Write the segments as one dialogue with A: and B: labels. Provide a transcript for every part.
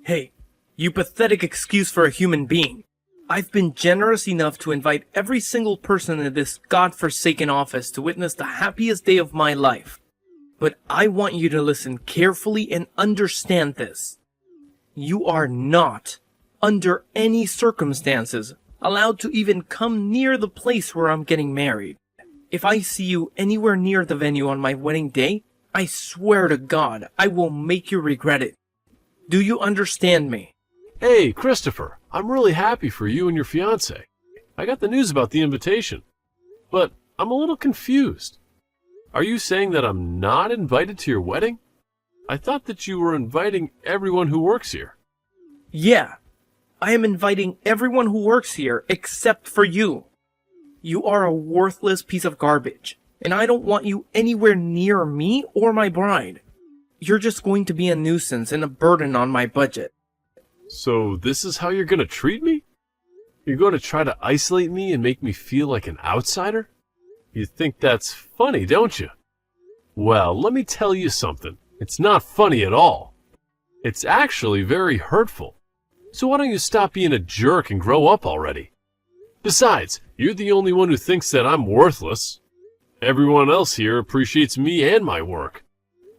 A: Hey, you pathetic excuse for a human being. I've been generous enough to invite every single person in this godforsaken office to witness the happiest day of my life. But I want you to listen carefully and understand this. You are not, under any circumstances, allowed to even come near the place where I'm getting married. If I see you anywhere near the venue on my wedding day, I swear to God, I will make you regret it. Do you understand me?
B: Hey, Christopher, I'm really happy for you and your fiancé. I got the news about the invitation, but I'm a little confused. Are you saying that I'm not invited to your wedding? I thought that you were inviting everyone who works here.
A: Yeah, I am inviting everyone who works here except for you. You are a worthless piece of garbage, and I don't want you anywhere near me or my bride. You're just going to be a nuisance and a burden on my budget.
B: So this is how you're going to treat me? You're going to try to isolate me and make me feel like an outsider? You think that's funny, don't you? Well, let me tell you something. It's not funny at all. It's actually very hurtful. So why don't you stop being a jerk and grow up already? Besides, you're the only one who thinks that I'm worthless. Everyone else here appreciates me and my work.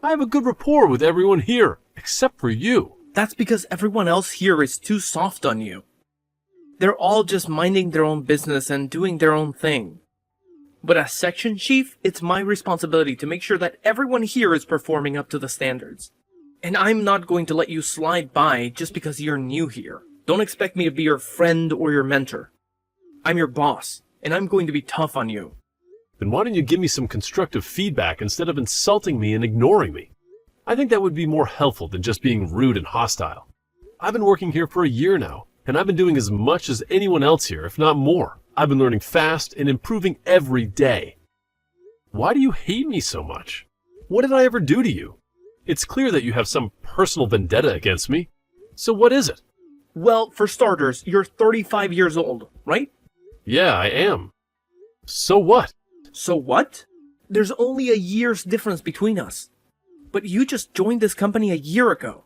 B: I have a good rapport with everyone here, except for you.
A: That's because everyone else here is too soft on you. They're all just minding their own business and doing their own thing. But as section chief, it's my responsibility to make sure that everyone here is performing up to the standards. And I'm not going to let you slide by just because you're new here. Don't expect me to be your friend or your mentor. I'm your boss, and I'm going to be tough on you.
B: Then why don't you give me some constructive feedback instead of insulting me and ignoring me? I think that would be more helpful than just being rude and hostile. I've been working here for a year now, and I've been doing as much as anyone else here, if not more. I've been learning fast and improving every day. Why do you hate me so much? What did I ever do to you? It's clear that you have some personal vendetta against me. So what is it?
A: Well, for starters, you're 35 years old, right?
B: Yeah, I am. So what?
A: So what? There's only a year's difference between us. But you just joined this company a year ago.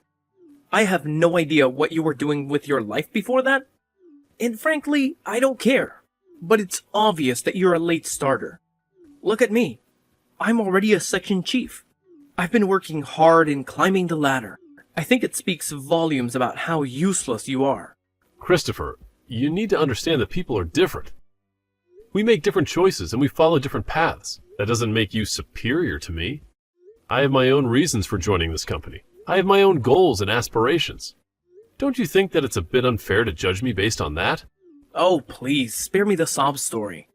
A: I have no idea what you were doing with your life before that. And frankly, I don't care. But it's obvious that you're a late starter. Look at me. I'm already a section chief. I've been working hard and climbing the ladder. I think it speaks volumes about how useless you are.
B: Christopher, you need to understand that people are different. We make different choices and we follow different paths. That doesn't make you superior to me. I have my own reasons for joining this company. I have my own goals and aspirations. Don't you think that it's a bit unfair to judge me based on that?
A: Oh, please, spare me the sob story.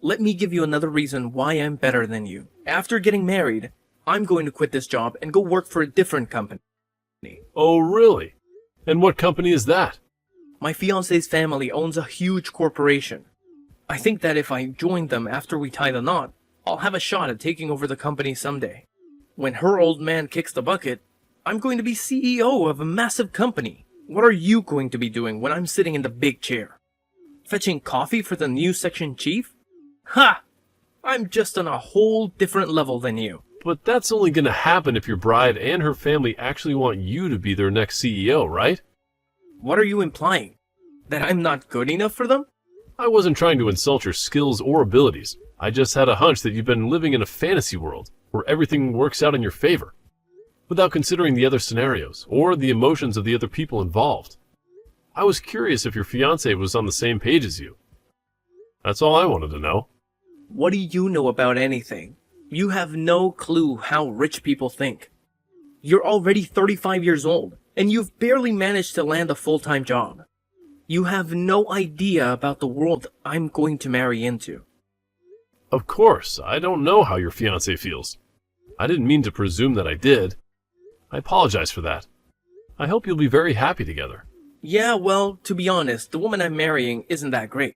A: Let me give you another reason why I'm better than you. After getting married, I'm going to quit this job and go work for a different company.
B: Oh, really? And what company is that?
A: My fiancé's family owns a huge corporation. I think that if I join them after we tie the knot, I'll have a shot at taking over the company someday. When her old man kicks the bucket, I'm going to be CEO of a massive company. What are you going to be doing when I'm sitting in the big chair? Fetching coffee for the new section chief? Ha! I'm just on a whole different level than you.
B: But that's only going to happen if your bride and her family actually want you to be their next CEO, right?
A: What are you implying? That I'm not good enough for them?
B: I wasn't trying to insult your skills or abilities. I just had a hunch that you've been living in a fantasy world where everything works out in your favor, without considering the other scenarios or the emotions of the other people involved. I was curious if your fiancé was on the same page as you. That's all I wanted to know.
A: What do you know about anything? You have no clue how rich people think. You're already 35 years old, and you've barely managed to land a full-time job. You have no idea about the world I'm going to marry into.
B: Of course, I don't know how your fiancé feels. I didn't mean to presume that I did. I apologize for that. I hope you'll be very happy together.
A: Yeah, well, to be honest, the woman I'm marrying isn't that great.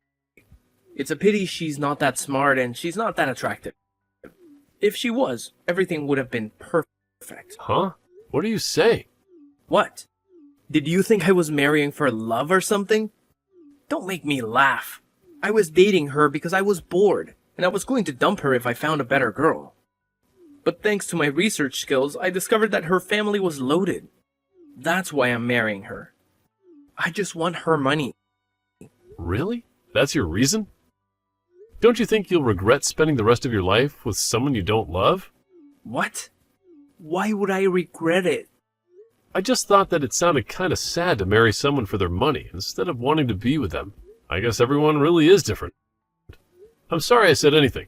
A: It's a pity she's not that smart and she's not that attractive. If she was, everything would have been perfect.
B: Huh? What are you saying?
A: What? Did you think I was marrying for love or something? Don't make me laugh. I was dating her because I was bored, and I was going to dump her if I found a better girl. But thanks to my research skills, I discovered that her family was loaded. That's why I'm marrying her. I just want her money.
B: Really? That's your reason? Don't you think you'll regret spending the rest of your life with someone you don't love?
A: What? Why would I regret it?
B: I just thought that it sounded kind of sad to marry someone for their money instead of wanting to be with them. I guess everyone really is different. I'm sorry I said anything.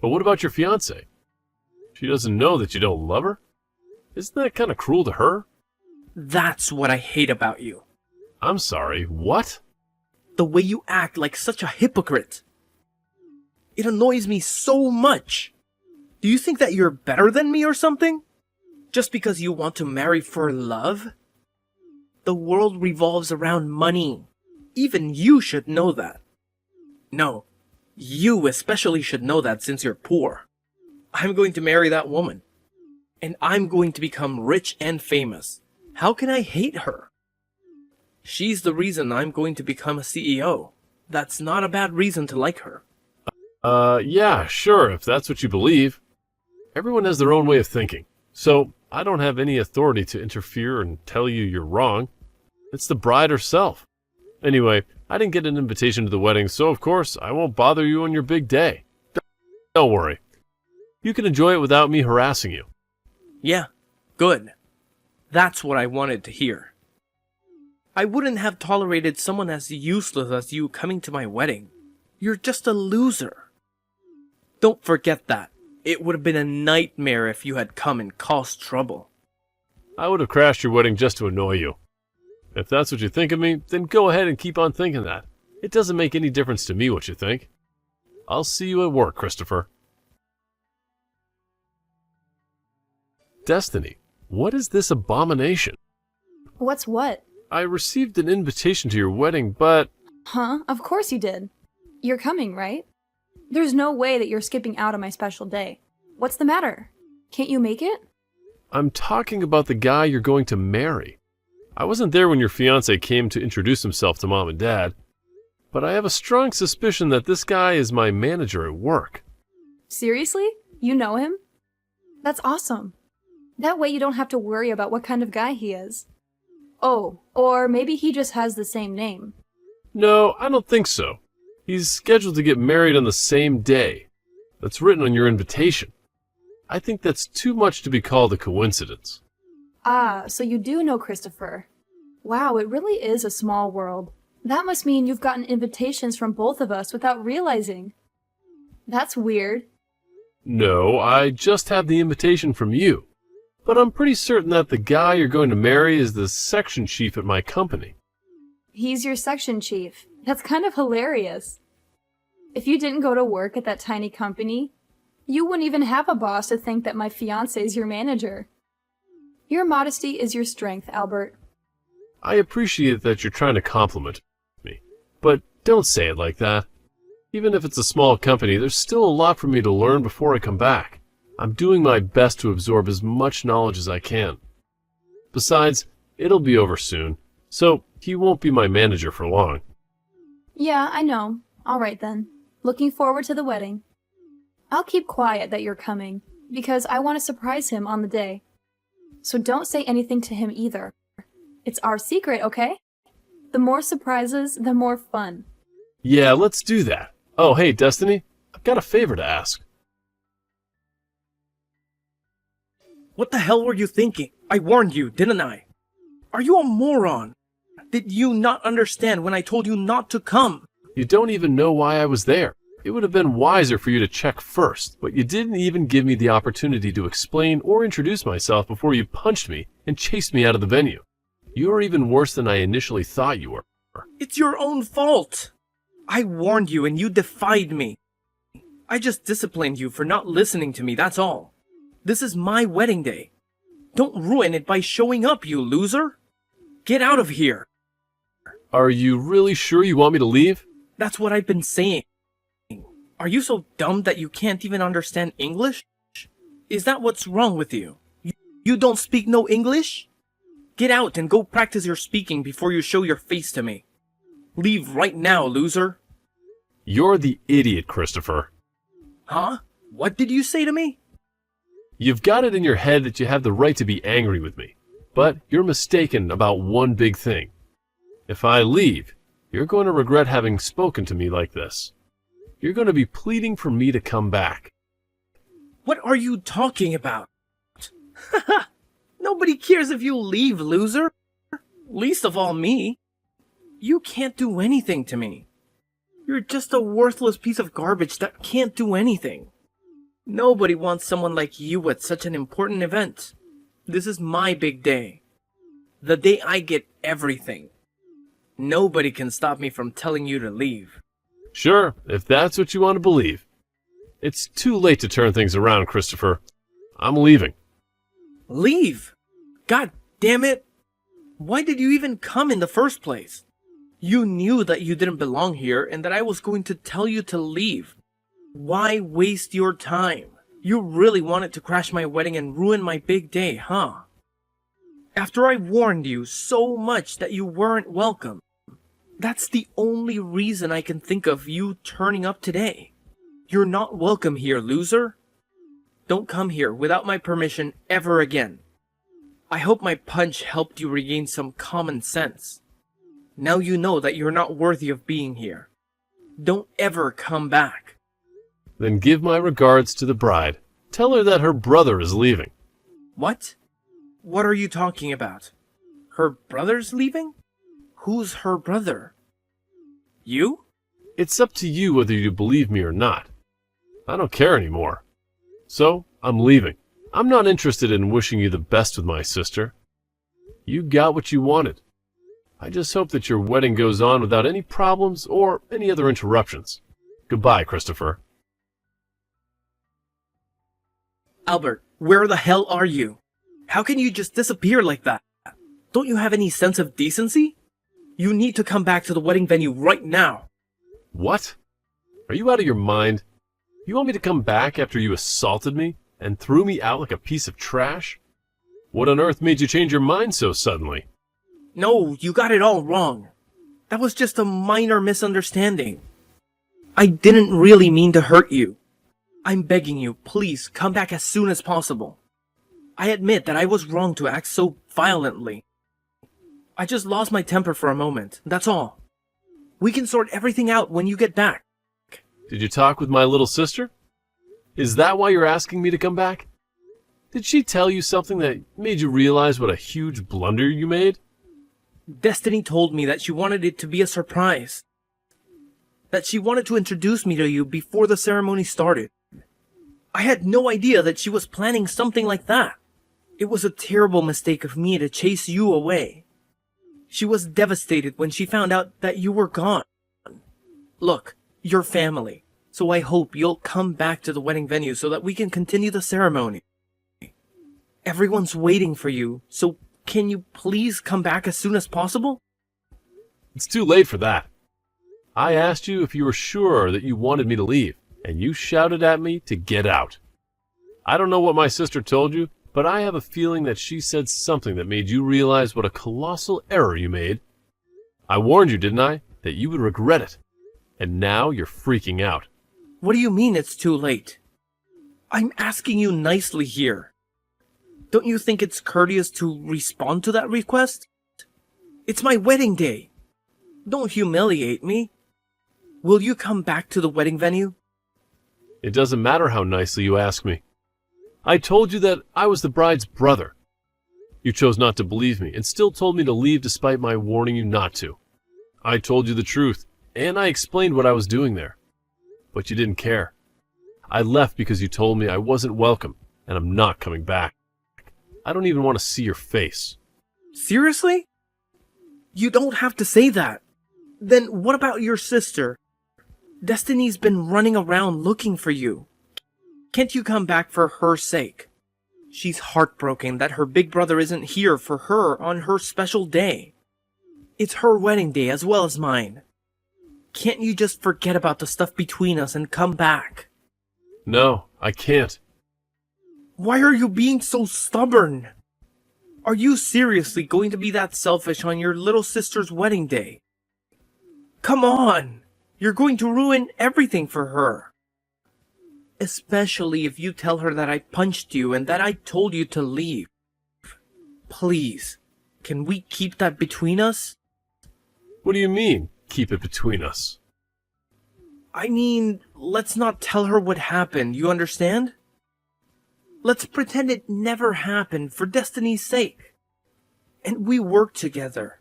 B: But what about your fiancée? She doesn't know that you don't love her? Isn't that kind of cruel to her?
A: That's what I hate about you.
B: I'm sorry, what?
A: The way you act like such a hypocrite. It annoys me so much. Do you think that you're better than me or something? Just because you want to marry for love? The world revolves around money. Even you should know that. No, you especially should know that since you're poor. I'm going to marry that woman. And I'm going to become rich and famous. How can I hate her? She's the reason I'm going to become a CEO. That's not a bad reason to like her.
B: Yeah, sure, if that's what you believe. Everyone has their own way of thinking. So, I don't have any authority to interfere and tell you you're wrong. It's the bride herself. Anyway, I didn't get an invitation to the wedding, so of course, I won't bother you on your big day. Don't worry. You can enjoy it without me harassing you.
A: Yeah, good. That's what I wanted to hear. I wouldn't have tolerated someone as useless as you coming to my wedding. You're just a loser. Don't forget that. It would have been a nightmare if you had come and caused trouble.
B: I would have crashed your wedding just to annoy you. If that's what you think of me, then go ahead and keep on thinking that. It doesn't make any difference to me what you think. I'll see you at work, Christopher. Destiny, what is this abomination?
C: What's what?
B: I received an invitation to your wedding, but...
C: Huh? Of course you did. You're coming, right? There's no way that you're skipping out on my special day. What's the matter? Can't you make it?
B: I'm talking about the guy you're going to marry. I wasn't there when your fiancé came to introduce himself to Mom and Dad, but I have a strong suspicion that this guy is my manager at work.
C: Seriously? You know him? That's awesome. That way you don't have to worry about what kind of guy he is. Oh, or maybe he just has the same name.
B: No, I don't think so. He's scheduled to get married on the same day. That's written on your invitation. I think that's too much to be called a coincidence.
C: Ah, so you do know Christopher. Wow, it really is a small world. That must mean you've gotten invitations from both of us without realizing. That's weird.
B: No, I just have the invitation from you. But I'm pretty certain that the guy you're going to marry is the section chief at my company.
C: He's your section chief. That's kind of hilarious. If you didn't go to work at that tiny company, you wouldn't even have a boss to think that my fiancé is your manager. Your modesty is your strength, Albert.
B: I appreciate that you're trying to compliment me, but don't say it like that. Even if it's a small company, there's still a lot for me to learn before I come back. I'm doing my best to absorb as much knowledge as I can. Besides, it'll be over soon, so he won't be my manager for long.
C: Yeah, I know. All right then. Looking forward to the wedding. I'll keep quiet that you're coming, because I want to surprise him on the day. So don't say anything to him either. It's our secret, okay? The more surprises, the more fun.
B: Yeah, let's do that. Oh, hey, Destiny, I've got a favor to ask.
A: What the hell were you thinking? I warned you, didn't I? Are you a moron? Did you not understand when I told you not to come?
B: You don't even know why I was there. It would have been wiser for you to check first, but you didn't even give me the opportunity to explain or introduce myself before you punched me and chased me out of the venue. You are even worse than I initially thought you were.
A: It's your own fault. I warned you and you defied me. I just disciplined you for not listening to me, that's all. This is my wedding day. Don't ruin it by showing up, you loser. Get out of here.
B: Are you really sure you want me to leave?
A: That's what I've been saying. Are you so dumb that you can't even understand English? Is that what's wrong with you? You don't speak no English? Get out and go practice your speaking before you show your face to me. Leave right now, loser.
B: You're the idiot, Christopher.
A: Huh? What did you say to me?
B: You've got it in your head that you have the right to be angry with me. But you're mistaken about one big thing. If I leave, you're going to regret having spoken to me like this. You're going to be pleading for me to come back.
A: What are you talking about? Nobody cares if you leave, loser. Least of all me. You can't do anything to me. You're just a worthless piece of garbage that can't do anything. Nobody wants someone like you at such an important event. This is my big day. The day I get everything. Nobody can stop me from telling you to leave.
B: Sure, if that's what you want to believe. It's too late to turn things around, Christopher. I'm leaving.
A: Leave? God damn it! Why did you even come in the first place? You knew that you didn't belong here and that I was going to tell you to leave. Why waste your time? You really wanted to crash my wedding and ruin my big day, huh? After I warned you so much that you weren't welcome. That's the only reason I can think of you turning up today. You're not welcome here, loser. Don't come here without my permission ever again. I hope my punch helped you regain some common sense. Now you know that you're not worthy of being here. Don't ever come back.
B: Then give my regards to the bride. Tell her that her brother is leaving.
A: What? What are you talking about? Her brother's leaving? Who's her brother? You?
B: It's up to you whether you believe me or not. I don't care anymore. So, I'm leaving. I'm not interested in wishing you the best with my sister. You got what you wanted. I just hope that your wedding goes on without any problems or any other interruptions. Goodbye, Christopher.
A: Albert, where the hell are you? How can you just disappear like that? Don't you have any sense of decency? You need to come back to the wedding venue right now.
B: What? Are you out of your mind? You want me to come back after you assaulted me and threw me out like a piece of trash? What on earth made you change your mind so suddenly?
A: No, you got it all wrong. That was just a minor misunderstanding. I didn't really mean to hurt you. I'm begging you, please come back as soon as possible. I admit that I was wrong to act so violently. I just lost my temper for a moment, that's all. We can sort everything out when you get back.
B: Did you talk with my little sister? Is that why you're asking me to come back? Did she tell you something that made you realize what a huge blunder you made?
A: Destiny told me that she wanted it to be a surprise. That she wanted to introduce me to you before the ceremony started. I had no idea that she was planning something like that. It was a terrible mistake of me to chase you away. She was devastated when she found out that you were gone. Look, you're family, so I hope you'll come back to the wedding venue so that we can continue the ceremony. Everyone's waiting for you, so can you please come back as soon as possible?
B: It's too late for that. I asked you if you were sure that you wanted me to leave, and you shouted at me to get out. I don't know what my sister told you, but I have a feeling that she said something that made you realize what a colossal error you made. I warned you, didn't I, that you would regret it. And now you're freaking out.
A: What do you mean it's too late? I'm asking you nicely here. Don't you think it's courteous to respond to that request? It's my wedding day. Don't humiliate me. Will you come back to the wedding venue?
B: It doesn't matter how nicely you ask me. I told you that I was the bride's brother. You chose not to believe me and still told me to leave despite my warning you not to. I told you the truth, and I explained what I was doing there. But you didn't care. I left because you told me I wasn't welcome, and I'm not coming back. I don't even want to see your face.
A: Seriously? You don't have to say that. Then what about your sister? Destiny's been running around looking for you. Can't you come back for her sake? She's heartbroken that her big brother isn't here for her on her special day. It's her wedding day as well as mine. Can't you just forget about the stuff between us and come back?
B: No, I can't.
A: Why are you being so stubborn? Are you seriously going to be that selfish on your little sister's wedding day? Come on! You're going to ruin everything for her. Especially if you tell her that I punched you and that I told you to leave. please, can we keep that between us?
B: What do you mean, keep it between us?
A: I mean, let's not tell her what happened, you understand? Let's pretend it never happened for Destiny's sake. And we work together.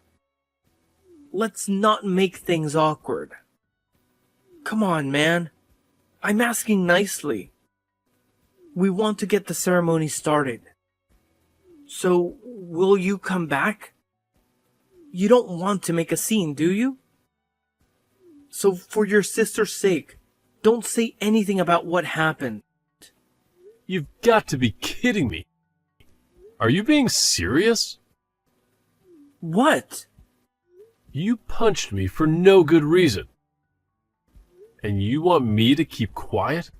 A: Let's not make things awkward. Come on, man. I'm asking nicely. We want to get the ceremony started. So, will you come back? You don't want to make a scene, do you? So, for your sister's sake, don't say anything about what happened.
B: You've got to be kidding me. Are you being serious?
A: What?
B: You punched me for no good reason. And you want me to keep quiet?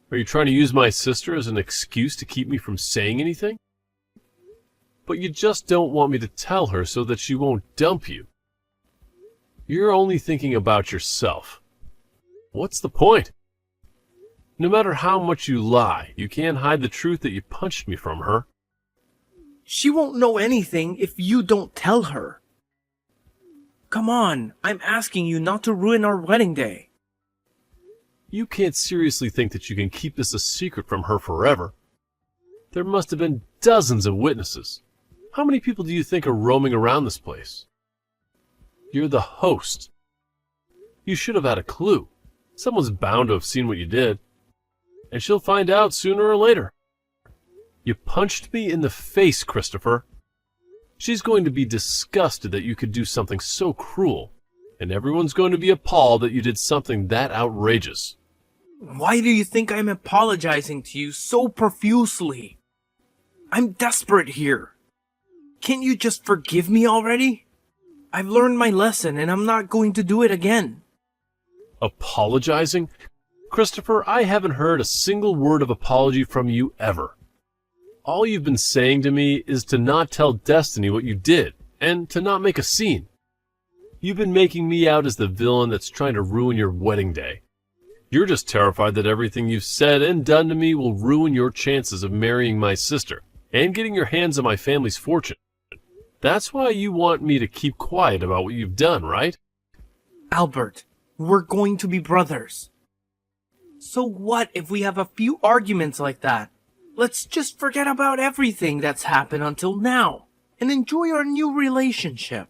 B: Are you trying to use my sister as an excuse to keep me from saying anything? But you just don't want me to tell her so that she won't dump you. You're only thinking about yourself. What's the point? No matter how much you lie, you can't hide the truth that you punched me from her.
A: She won't know anything if you don't tell her. Come on, I'm asking you not to ruin our wedding day.
B: You can't seriously think that you can keep this a secret from her forever. There must have been dozens of witnesses. How many people do you think are roaming around this place? You're the host. You should have had a clue. Someone's bound to have seen what you did. And she'll find out sooner or later. You punched me in the face, Christopher. She's going to be disgusted that you could do something so cruel. And everyone's going to be appalled that you did something that outrageous.
A: Why do you think I'm apologizing to you so profusely? I'm desperate here. Can't you just forgive me already? I've learned my lesson and I'm not going to do it again.
B: Apologizing? Christopher, I haven't heard a single word of apology from you ever. All you've been saying to me is to not tell Destiny what you did, and to not make a scene. You've been making me out as the villain that's trying to ruin your wedding day. You're just terrified that everything you've said and done to me will ruin your chances of marrying my sister, and getting your hands on my family's fortune. That's why you want me to keep quiet about what you've done, right?
A: Albert, we're going to be brothers. So what if we have a few arguments like that? Let's just forget about everything that's happened until now and enjoy our new relationship.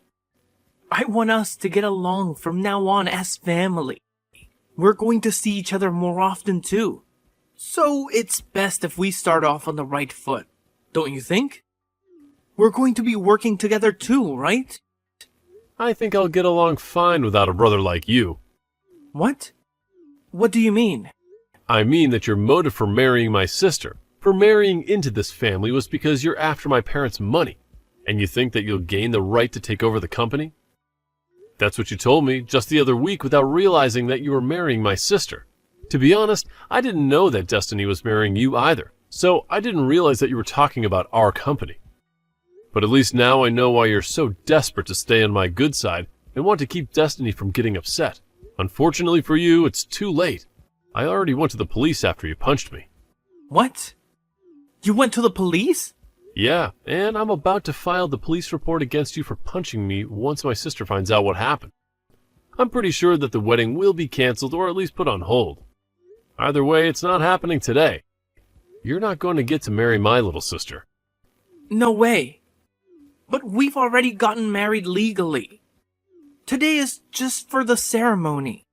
A: I want us to get along from now on as family. We're going to see each other more often too. So it's best if we start off on the right foot, don't you think? We're going to be working together too, right?
B: I think I'll get along fine without a brother like you.
A: What? What do you mean?
B: I mean that your motive for marrying my sister, for marrying into this family, was because you're after my parents' money, and you think that you'll gain the right to take over the company? That's what you told me just the other week without realizing that you were marrying my sister. To be honest, I didn't know that Destiny was marrying you either, so I didn't realize that you were talking about our company. But at least now I know why you're so desperate to stay on my good side and want to keep Destiny from getting upset. Unfortunately for you, it's too late. I already went to the police after you punched me.
A: What? You went to the police?
B: Yeah, and I'm about to file the police report against you for punching me once my sister finds out what happened. I'm pretty sure that the wedding will be canceled or at least put on hold. Either way, it's not happening today. You're not going to get to marry my little sister.
A: No way. But we've already gotten married legally. Today is just for the ceremony.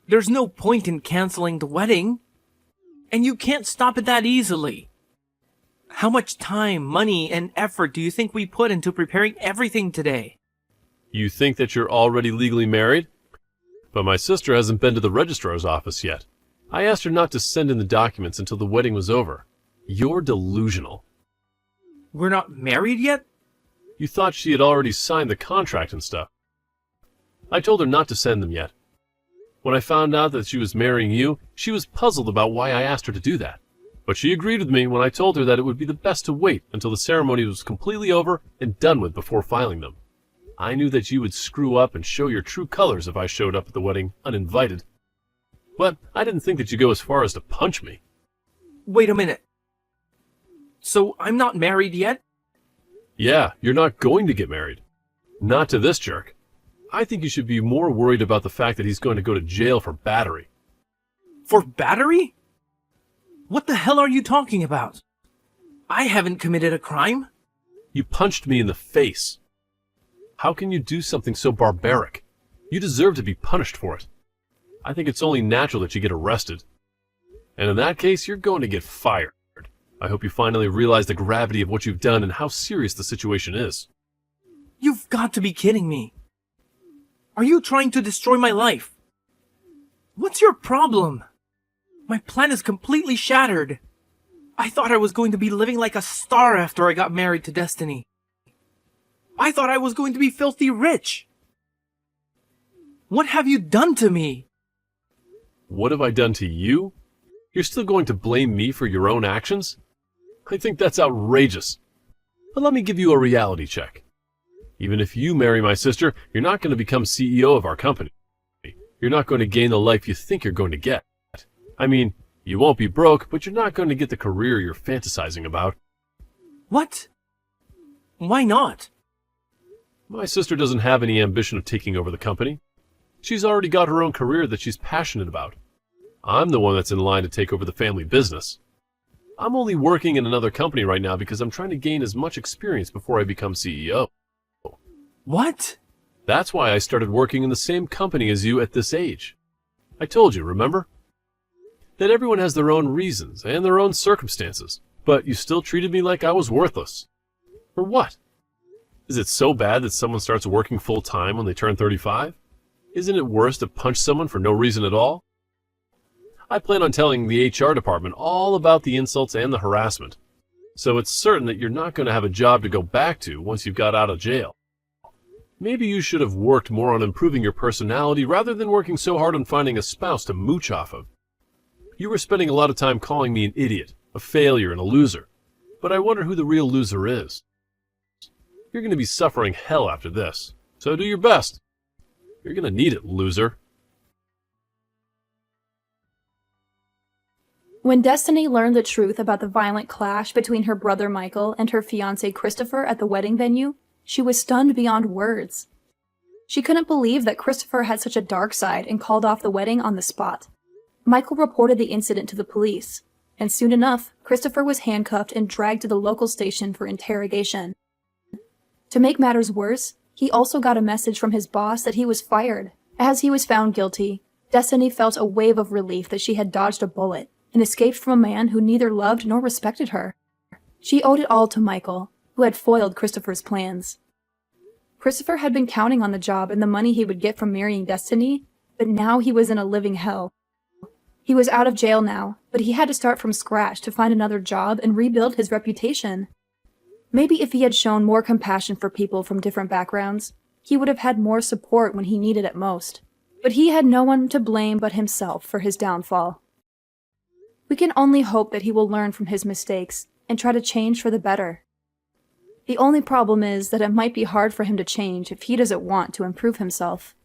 A: There's no point in canceling the wedding. And you can't stop it that easily. How much time, money, and effort do you think we put into preparing everything today?
B: You think that you're already legally married? But my sister hasn't been to the registrar's office yet. I asked her not to send in the documents until the wedding was over. You're delusional.
A: We're not married yet?
B: You thought she had already signed the contract and stuff. I told her not to send them yet. When I found out that she was marrying you, she was puzzled about why I asked her to do that. But she agreed with me when I told her that it would be the best to wait until the ceremony was completely over and done with before filing them. I knew that you would screw up and show your true colors if I showed up at the wedding uninvited. But I didn't think that you'd go as far as to punch me.
A: Wait a minute. So I'm not married yet?
B: Yeah, you're not going to get married. Not to this jerk. I think you should be more worried about the fact that he's going to go to jail for battery.
A: For battery? What the hell are you talking about? I haven't committed a crime.
B: You punched me in the face. How can you do something so barbaric? You deserve to be punished for it. I think it's only natural that you get arrested. And in that case, you're going to get fired. I hope you finally realize the gravity of what you've done and how serious the situation is.
A: You've got to be kidding me. Are you trying to destroy my life? What's your problem? My plan is completely shattered. I thought I was going to be living like a star after I got married to Destiny. I thought I was going to be filthy rich. What have you done to me?
B: What have I done to you? You're still going to blame me for your own actions? I think that's outrageous. But let me give you a reality check. Even if you marry my sister, you're not going to become CEO of our company. You're not going to gain the life you think you're going to get. I mean, you won't be broke, but you're not going to get the career you're fantasizing about.
A: What? Why not?
B: My sister doesn't have any ambition of taking over the company. She's already got her own career that she's passionate about. I'm the one that's in line to take over the family business. I'm only working in another company right now because I'm trying to gain as much experience before I become CEO.
A: What?
B: That's why I started working in the same company as you at this age. I told you, remember? That everyone has their own reasons and their own circumstances, but you still treated me like I was worthless. For what? Is it so bad that someone starts working full-time when they turn 35? Isn't it worse to punch someone for no reason at all? I plan on telling the HR department all about the insults and the harassment, so it's certain that you're not going to have a job to go back to once you've got out of jail. Maybe you should have worked more on improving your personality rather than working so hard on finding a spouse to mooch off of. You were spending a lot of time calling me an idiot, a failure, and a loser, but I wonder who the real loser is. You're going to be suffering hell after this, so do your best. You're going to need it, loser.
C: When Destiny learned the truth about the violent clash between her brother Michael and her fiancé Christopher at the wedding venue, she was stunned beyond words. She couldn't believe that Christopher had such a dark side and called off the wedding on the spot. Michael reported the incident to the police, and soon enough, Christopher was handcuffed and dragged to the local station for interrogation. To make matters worse, he also got a message from his boss that he was fired. As he was found guilty, Destiny felt a wave of relief that she had dodged a bullet and escaped from a man who neither loved nor respected her. She owed it all to Michael, who had foiled Christopher's plans. Christopher had been counting on the job and the money he would get from marrying Destiny, but now he was in a living hell. He was out of jail now, but he had to start from scratch to find another job and rebuild his reputation. Maybe if he had shown more compassion for people from different backgrounds, he would have had more support when he needed it most. But he had no one to blame but himself for his downfall. We can only hope that he will learn from his mistakes and try to change for the better. The only problem is that it might be hard for him to change if he doesn't want to improve himself.